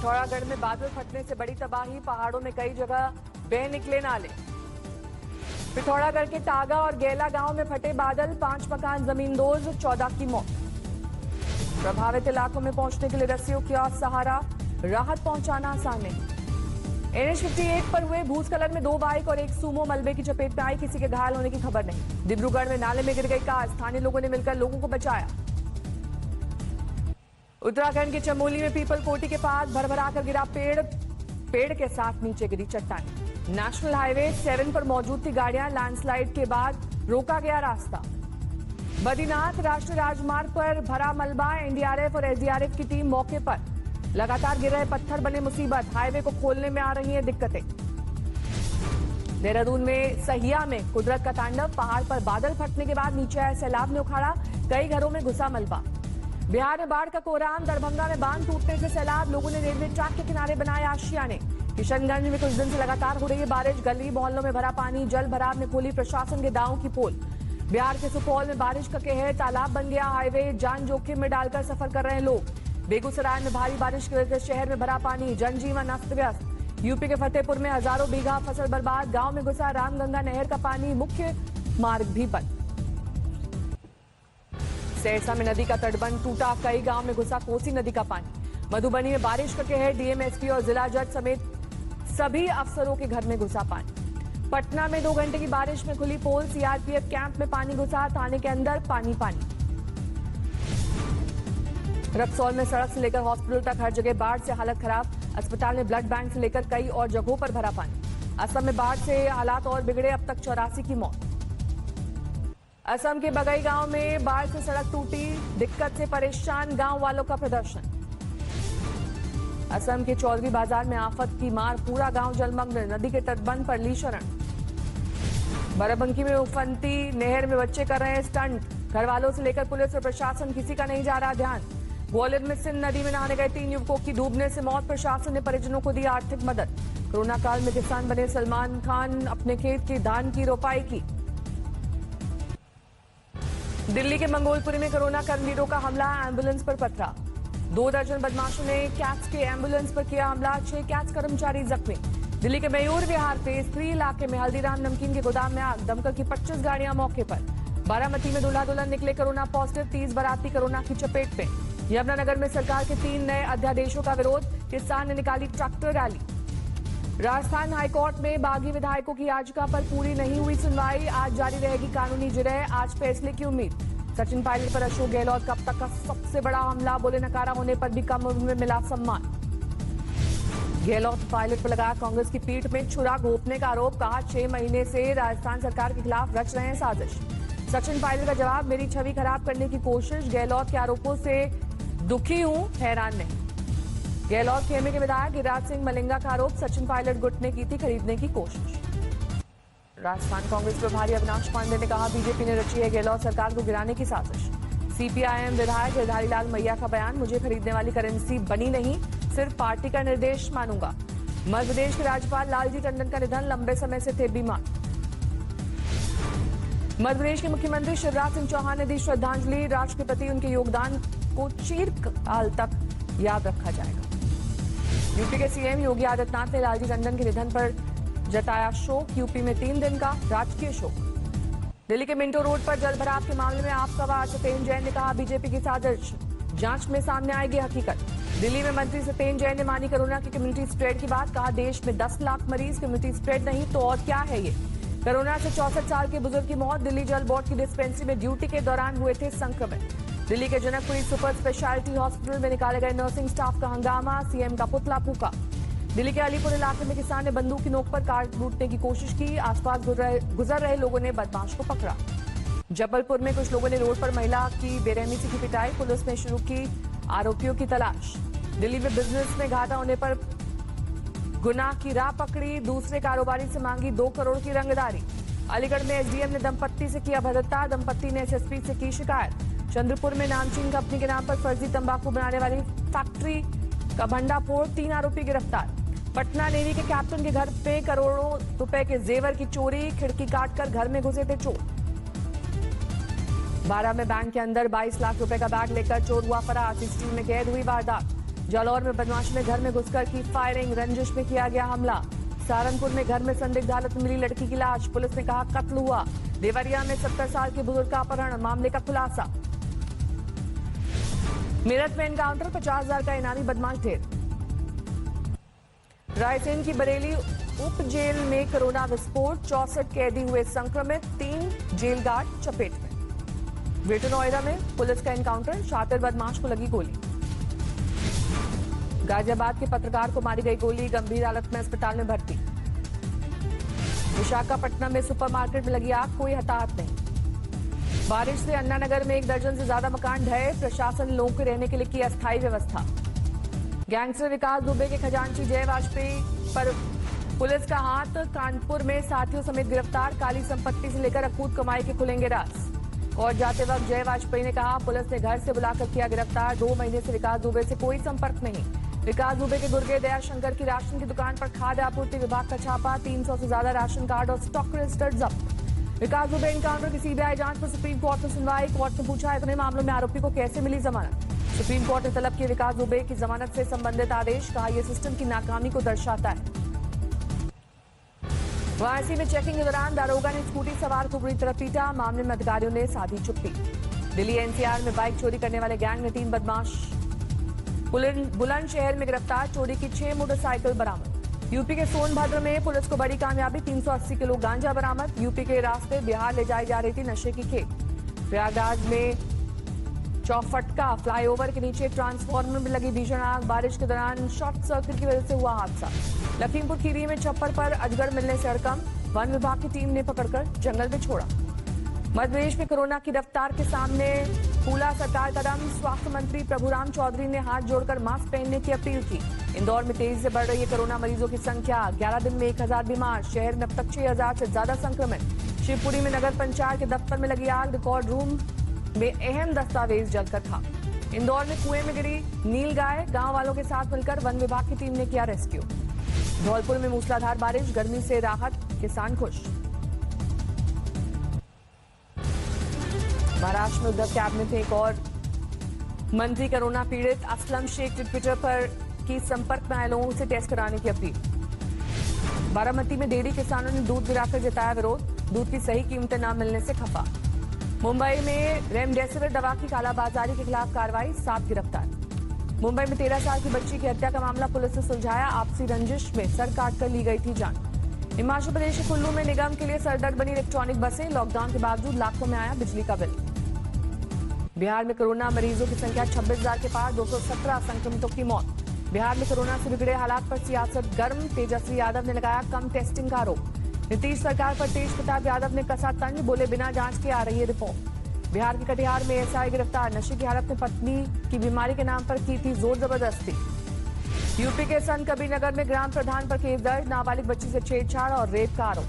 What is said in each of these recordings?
पिथौरागढ़ में बादल फटने से बड़ी तबाही, पहाड़ों में कई जगह बह निकले नाले। पिथौरागढ़ के टागा और गेला गांव में फटे बादल, 5 मकान जमींदोज, 14 की मौत। प्रभावित इलाकों में पहुंचने के लिए रस्सियों का सहारा, राहत पहुंचाना आसान नहीं। NH 58 पर हुए भूस्खलन में 2 बाइक और 1 सूमो मलबे की चपेट में आई, किसी के घायल होने की खबर नहीं। डिब्रूगढ़ में नाले में गिर गई कार, स्थानीय लोगों ने मिलकर लोगों को बचाया। उत्तराखंड के चमोली में पीपल कोटी के पास भरभरा कर गिरा पेड़ के साथ नीचे गिरी चट्टानें। नेशनल हाईवे 7 पर मौजूद थी गाड़ियां, लैंडस्लाइड के बाद रोका गया रास्ता। बद्रीनाथ राष्ट्रीय राजमार्ग पर भरा मलबा, NDRF और SDRF की टीम मौके पर। लगातार गिर रहे पत्थर बने मुसीबत, हाईवे को खोलने में आ रही हैं दिक्कतें। देहरादून में सहिया में कुदरत का तांडव, पहाड़ पर बादल फटने के बाद नीचे आए सैलाब ने उखाड़ा, कई घरों में घुसा मलबा। बिहार में बाढ़ का कोहराम, दरभंगा में बांध टूटने से सैलाब, लोगों ने रेलवे ट्रैक के किनारे बनाए आशियाने। किशनगंज में कुछ दिन से लगातार हो रही है बारिश, गली मोहल्लों में भरा पानी, जल भराव ने खोली प्रशासन के दावों की पोल। बिहार के सुपौल में बारिश का कहर, तालाब बन गया हाईवे, जान जोखिम में डालकर सफर कर रहे लोग। बेगूसराय में भारी बारिश की वजह से शहर में भरा पानी, जनजीवन अस्त व्यस्त। यूपी के फतेहपुर में हजारों बीघा फसल बर्बाद, गांव में घुसा रामगंगा नहर का पानी, मुख्य मार्ग भी बंद। सेरसा में नदी का तटबंध टूटा, कई गांव में घुसा कोसी नदी का पानी। मधुबनी में बारिश का कहर, डीएम, एसपी और जिला जज समेत सभी अफसरों के घर में घुसा पानी। पटना में 2 घंटे की बारिश में खुली पोल, सीआरपीएफ कैंप में पानी घुसा, थाने के अंदर पानी। रक्सौल में सड़क से लेकर हॉस्पिटल तक हर जगह बाढ़ से हालत खराब, अस्पताल में ब्लड बैंक से लेकर कई और जगहों पर भरा पानी। असम में बाढ़ से हालात और बिगड़े, अब तक 84 की मौत। असम के बगई गांव में बाढ़ से सड़क टूटी, दिक्कत से परेशान गांव वालों का प्रदर्शन। असम के चौधरी बाजार में आफत की मार, पूरा गांव जलमग्न, नदी के तटबंध पर ली शरण। बाराबंकी में उफनती नहर में बच्चे कर रहे हैं स्टंट, घर वालों से लेकर पुलिस और प्रशासन किसी का नहीं जा रहा ध्यान। ग्वालियर में सिंध नदी में नहाने गए 3 युवकों की डूबने से मौत, प्रशासन ने परिजनों को दी आर्थिक मदद। कोरोना काल में किसान बने सलमान खान, अपने खेत की धान की रोपाई की। दिल्ली के मंगोलपुरी में कोरोना कर्मवीरों का हमला, एम्बुलेंस पर पथरा। 2 दर्जन बदमाशों ने कैट्स के एम्बुलेंस पर किया हमला, 6 कैट्स कर्मचारी जख्मी। दिल्ली के मयूर विहार फेज 3 इलाके में हल्दीराम नमकीन के गोदाम में आग, दमकल की 25 गाड़ियां मौके पर। बारामती में दूल्हा दुल्हन निकले कोरोना पॉजिटिव, 30 बाराती कोरोना की चपेट में। यमुनानगर में सरकार के 3 नए अध्यादेशों का विरोध, किसान ने निकाली ट्रैक्टर रैली। राजस्थान हाईकोर्ट में बागी विधायकों की याचिका पर पूरी नहीं हुई सुनवाई, आज जारी रहेगी कानूनी जिरह, आज फैसले की उम्मीद। सचिन पायलट पर अशोक गहलोत का अब तक का सबसे बड़ा हमला, बोले नकारा होने पर भी कम उम्र में मिला सम्मान। गहलोत पायलट पर लगाया कांग्रेस की पीठ में छुरा घोंपने का आरोप, कहा 6 महीने से राजस्थान सरकार के खिलाफ रच रहे हैं साजिश। सचिन पायलट का जवाब, मेरी छवि खराब करने की कोशिश, गहलोत के आरोपों से दुखी हूं, हैरान नहीं। गहलोत खेमे के विधायक गिरिराज सिंह मलिंगा का आरोप, सचिन पायलट गुट ने की थी खरीदने की कोशिश। राजस्थान कांग्रेस प्रभारी अविनाश पांडे ने कहा, बीजेपी ने रची है गहलोत सरकार को गिराने की साजिश। CPIM विधायक गिरधारी लाल मैया का बयान, मुझे खरीदने वाली करेंसी बनी नहीं, सिर्फ पार्टी का निर्देश मानूंगा। मध्य प्रदेश के राज्यपाल लालजी टंडन का निधन, लंबे समय से थे बीमार। मध्य प्रदेश के मुख्यमंत्री शिवराज सिंह चौहान ने दी श्रद्धांजलि, राष्ट्र के प्रति उनके योगदान को चिरकाल तक याद रखा जाएगा। यूपी के CM योगी आदित्यनाथ ने लालजी टंडन के निधन पर जताया शोक, यूपी में 3 दिन का राजकीय शोक। दिल्ली के मिंटो रोड पर जल भराव के मामले में आपका सत्येंद्र जैन ने कहा, बीजेपी की साजिश, जांच में सामने आएगी हकीकत। दिल्ली में मंत्री सत्येंद्र जैन ने मानी कोरोना की कम्युनिटी स्प्रेड की बात, कहा देश में 10 लाख मरीज, कम्युनिटी स्प्रेड नहीं तो और क्या है ये। कोरोना से 64 साल के बुजुर्ग की मौत, दिल्ली जल बोर्ड की डिस्पेंसरी में ड्यूटी के दौरान हुए थे संक्रमित। दिल्ली के जनकपुरी सुपर स्पेशलिटी हॉस्पिटल में निकाले गए नर्सिंग स्टाफ का हंगामा, CM का पुतला फूका। दिल्ली के अलीपुर इलाके में किसान ने बंदूक की नोक पर कार लूटने की कोशिश की, आसपास गुजर रहे लोगों ने बदमाश को पकड़ा। जबलपुर में कुछ लोगों ने रोड पर महिला की बेरहमी से की पिटाई, पुलिस ने शुरू की आरोपियों की तलाश। दिल्ली में बिजनेस में घाटा होने पर गुनाह की राह पकड़ी, दूसरे कारोबारी से मांगी 2 करोड़ की रंगदारी। अलीगढ़ में SDM ने दंपत्ति से किया भद्रता, दंपत्ति ने SSP से की शिकायत। चंद्रपुर में नामचीन कंपनी के नाम पर फर्जी तंबाकू बनाने वाली फैक्ट्री का भंडाफोड़, 3 आरोपी गिरफ्तार। पटना नेवी के कैप्टन के घर पे करोड़ों रुपए के जेवर की चोरी, खिड़की काटकर घर में घुसे थे चोर। 12 में बैंक के अंदर 22 लाख रुपए का बैग लेकर चोर हुआ फरार, CCTV में कैद हुई वारदात। जालौर में बदमाशों ने घर में घुसकर की फायरिंग, रंजिश में किया गया हमला। सहारनपुर में घर में संदिग्ध हालत में मिली लड़की की लाश, पुलिस ने कहा कत्ल हुआ। देवरिया में 70 साल के बुजुर्ग का अपहरण, मामले का खुलासा। मेरठ में एनकाउंटर, 50,000 का इनामी बदमाश ढेर। रायसेन की बरेली उप जेल में कोरोना विस्फोट, 64 कैदी हुए संक्रमित, 3 जेल गार्ड चपेट में। ग्रेटर नोएडा में पुलिस का एनकाउंटर, शातिर बदमाश को लगी गोली। गाजियाबाद के पत्रकार को मारी गई गोली, गंभीर हालत में अस्पताल में भर्ती। विशाखापट्टनम में सुपरमार्केट में लगी आग, कोई हताहत नहीं। बारिश से अन्ना नगर में 1 दर्जन से ज्यादा मकान ढहे, प्रशासन लोगों के रहने के लिए की अस्थायी व्यवस्था। गैंगस्टर विकास दुबे के खजांची जय वाजपेयी पर पुलिस का हाथ, कानपुर में साथियों समेत गिरफ्तार, काली संपत्ति से लेकर अकूत कमाई के खुलेंगे राज। कोर्ट जाते वक्त जय वाजपेयी ने कहा पुलिस ने घर से बुलाकर किया गिरफ्तार, 2 महीने से विकास दुबे से कोई संपर्क नहीं। विकास दुबे के गुर्गे दयाशंकर की राशन की दुकान पर खाद्य आपूर्ति विभाग का छापा, 300 से ज्यादा राशन कार्ड और स्टॉक रजिस्टर जब्त। विकास दुबे एनकाउंटर की सीबीआई जांच पर सुप्रीम कोर्ट में सुनवाई, कोर्ट ने पूछा इतने मामलों में आरोपी को कैसे मिली जमानत। सुप्रीम कोर्ट ने तलब किया विकास दुबे की जमानत से संबंधित आदेश, कहा यह सिस्टम की नाकामी को दर्शाता है। वाराणसी में चेकिंग के दौरान दारोगा ने स्कूटी सवार को बुरी तरह पीटा, मामले में अधिकारियों ने साधी चुप्पी। दिल्ली एनसीआर में बाइक चोरी करने वाले गैंग ने 3 बदमाश बुलंदशहर में गिरफ्तार, चोरी की 6 मोटरसाइकिल बरामद। यूपी के सोनभद्र में पुलिस को बड़ी कामयाबी, 380 किलो गांजा बरामद। यूपी के रास्ते बिहार ले जाई जा रही थी नशे की खेप। प्रयागराज में चौफटका फ्लाईओवर के नीचे ट्रांसफार्मर में लगी भीषण आग, बारिश के दौरान शॉर्ट सर्किट की वजह से हुआ हादसा। लखीमपुर खीरी में छप्पर पर अजगर मिलने से हड़कंप, वन विभाग की टीम ने पकड़कर जंगल में छोड़ा। मध्य प्रदेश में कोरोना की रफ्तार के सामने फूला सरकार कदम, स्वास्थ्य मंत्री प्रभुराम चौधरी ने हाथ जोड़कर मास्क पहनने की अपील की। इंदौर में तेजी से बढ़ रही है कोरोना मरीजों की संख्या, 11 दिन में 1000 बीमार, शहर में अब तक 6000 से ज्यादा संक्रमित। शिवपुरी में नगर पंचायत के दफ्तर में लगी आग, रिकॉर्ड रूम में अहम दस्तावेज जलकर खाक। इंदौर में कुएं में गिरी नील गाय, गांव वालों के साथ मिलकर वन विभाग की टीम ने किया रेस्क्यू। धौलपुर में मूसलाधार बारिश, गर्मी से राहत, किसान खुश। महाराष्ट्र में उद्धव कैबिनेट ने एक और मंत्री कोरोना पीड़ित, असलम शेख ने ट्विटर पर की संपर्क में आए लोगों से टेस्ट कराने की अपील। बारामती में डेयरी किसानों ने दूध गिराकर जताया विरोध, दूध की सही कीमतें न मिलने से खफा। मुंबई में रेमडेसिविर दवा की कालाबाजारी के खिलाफ कार्रवाई, 7 गिरफ्तार। मुंबई में 13 साल की बच्ची की हत्या का मामला पुलिस ने सुलझाया, आपसी रंजिश में सर काटकर ली गई थी जान। हिमाचल प्रदेश के कुल्लू में निगम के लिए सरदर्द बनी इलेक्ट्रॉनिक बसें, लॉकडाउन के बावजूद लाखों में आया बिजली का बिल। बिहार में कोरोना मरीजों की संख्या 26,000 के पार, 217 संक्रमितों की मौत। बिहार में कोरोना से बिगड़े हालात पर सियासत गर्म, तेजस्वी यादव ने लगाया कम टेस्टिंग का आरोप। नीतीश सरकार पर तेज प्रताप यादव ने कसा तंज, बोले बिना जांच के आ रही है रिपोर्ट। बिहार के कटिहार में एसआई गिरफ्तार, नशे की हालत में पत्नी की बीमारी के नाम पर की थी जोर जबरदस्ती। यूपी के संत कबीरनगर में ग्राम प्रधान पर केस दर्ज, नाबालिग बच्ची से छेड़छाड़ और रेप का आरोप।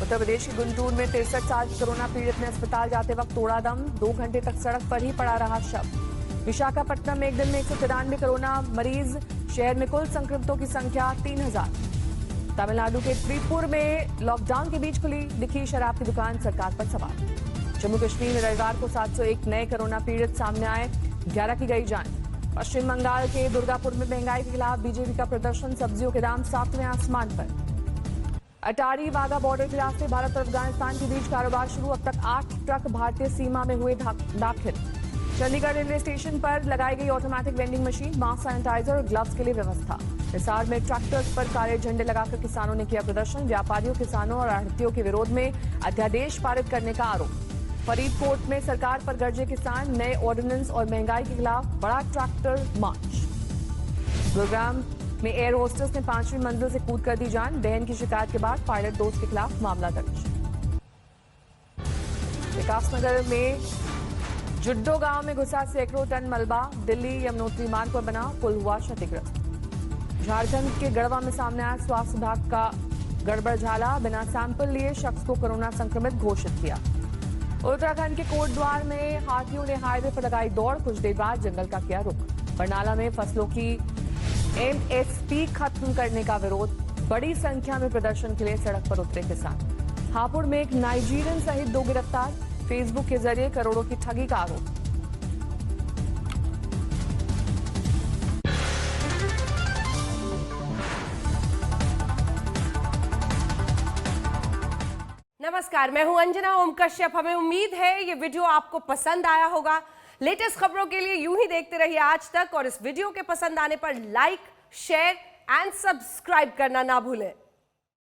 उत्तर प्रदेश के गुंटूर में 63 साल की कोरोना पीड़ित ने अस्पताल जाते वक्त तोड़ा दम, 2 घंटे तक सड़क पर ही पड़ा रहा शव। विशाखापट्टनम में एक दिन में 193 कोरोना मरीज, शहर में कुल संक्रमितों की संख्या 3000। तमिलनाडु के त्रिपुर में लॉकडाउन के बीच खुली दिखी शराब की दुकान, सरकार पर सवाल। जम्मू कश्मीर में रविवार को 701 नए कोरोना पीड़ित सामने आए, 11 की गई जान। पश्चिम बंगाल के दुर्गापुर में महंगाई के खिलाफ बीजेपी का प्रदर्शन, सब्जियों के दाम 7वें आसमान पर। अटारी वाघा बॉर्डर के रास्ते भारत और अफगानिस्तान के बीच कारोबार शुरू, अब तक 8 ट्रक भारतीय सीमा में हुए दाखिल। चंडीगढ़ रेलवे स्टेशन पर लगाई गई automatic vending machine, mask, sanitizer और ग्लव्स के लिए व्यवस्था। हिसार में ट्रैक्टर्स पर काले झंडे लगाकर किसानों ने किया प्रदर्शन, व्यापारियों, किसानों और आढ़तियों के विरोध में अध्यादेश पारित करने का आरोप। फरीदकोट में सरकार पर गरजे किसान, नए ऑर्डिनेंस और महंगाई के खिलाफ बड़ा ट्रैक्टर मार्च। गुरुग्राम में एयर होस्टेस ने 5वीं मंजिल से कूद कर दी जान, बहन की शिकायत के बाद पायलट दोस्त के खिलाफ मामला दर्ज। विकासनगर में जुड्डो गांव में घुसा सैकड़ों टन मलबा, दिल्ली यमुनोत्री मार्ग पर बना पुल हुआ क्षतिग्रस्त। झारखंड के गढ़वा में सामने आया स्वास्थ्य विभाग का गड़बड़झाला, बिना सैंपल लिए शख्स को कोरोना संक्रमित घोषित किया। उत्तराखंड के कोटद्वार में हाथियों ने हाईवे पर लगाई दौड़, कुछ देर बाद जंगल का किया रुख। बरनाला में फसलों की एमएसपी खत्म करने का विरोध, बड़ी संख्या में प्रदर्शन के लिए सड़क पर उतरे किसान। हापुड़ में एक नाइजीरियन सहित 2 गिरफ्तार, फेसबुक के जरिए करोड़ों की ठगी का आरोप। नमस्कार, मैं हूं अंजना ओम कश्यप। हमें उम्मीद है ये वीडियो आपको पसंद आया होगा। लेटेस्ट खबरों के लिए यूं ही देखते रहिए आज तक, और इस वीडियो के पसंद आने पर लाइक, शेयर एंड सब्सक्राइब करना ना भूलें।